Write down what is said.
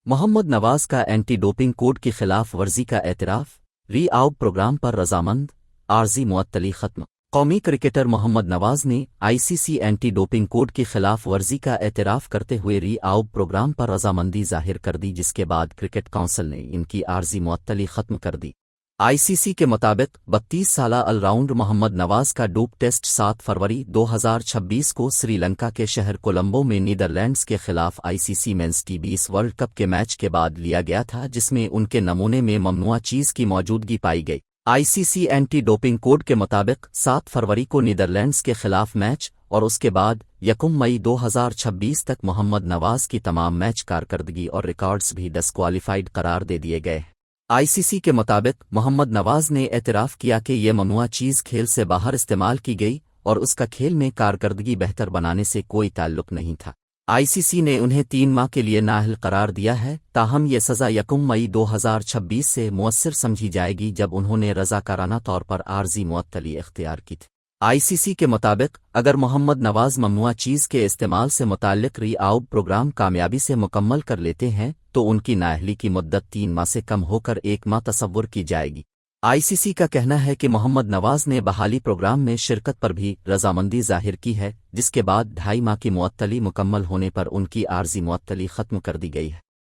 محمد نواز کا anti doping code کی خلاف ورزی کا اعتراف، ری آؤٹ پروگرام پر رضامند، عارضی معطلی ختم۔ قومی کرکٹر محمد نواز نے آئی سی سی اینٹی ڈوپنگ کوڈ کی خلاف ورزی کا اعتراف کرتے ہوئے ری آؤٹ پروگرام پر رضامندی ظاہر کر دی، جس کے بعد کرکٹ کونسل نے ان کی عارضی معطلی ختم کر دی۔ آئی سی سی کے مطابق 32 سالہ آل راؤنڈر محمد نواز کا ڈوپ ٹیسٹ 7 فروری 2026 کو سری لنکا کے شہر کولمبو میں نیدرلینڈز کے خلاف I C C men's T20 world cup کے میچ کے بعد لیا گیا تھا، جس میں ان کے نمونے میں ممنوعہ چیز کی موجودگی پائی گئی۔ آئی سی سی اینٹی ڈوپنگ کوڈ کے مطابق 7 فروری کو نیدرلینڈز کے خلاف میچ اور اس کے بعد 1 مئی 2026 تک محمد نواز کی تمام میچ کارکردگی اور ریکارڈز بھی ڈسکوالیفائڈ قرار دے دیے گئے۔ آئی سی سی کے مطابق محمد نواز نے اعتراف کیا کہ یہ ممنوعہ چیز کھیل سے باہر استعمال کی گئی اور اس کا کھیل میں کارکردگی بہتر بنانے سے کوئی تعلق نہیں تھا۔ آئی سی سی نے انہیں 3 ماہ کے لیے نااہل قرار دیا ہے، تاہم یہ سزا 1 مئی 2026 سے مؤثر سمجھی جائے گی جب انہوں نے رضاکارانہ طور پر عارضی معطلی اختیار کی تھی۔ آئی سی سی کے مطابق اگر محمد نواز ممنوعہ چیز کے استعمال سے متعلق ری آؤٹ پروگرام کامیابی سے مکمل کر لیتے ہیں تو ان کی نااہلی کی مدت 3 ماہ سے کم ہو کر 1 ماہ تصور کی جائے گی۔ آئی سی سی کا کہنا ہے کہ محمد نواز نے بحالی پروگرام میں شرکت پر بھی رضامندی ظاہر کی ہے، جس کے بعد 2.5 ماہ کی معطلی مکمل ہونے پر ان کی عارضی معطلی ختم کر دی گئی ہے۔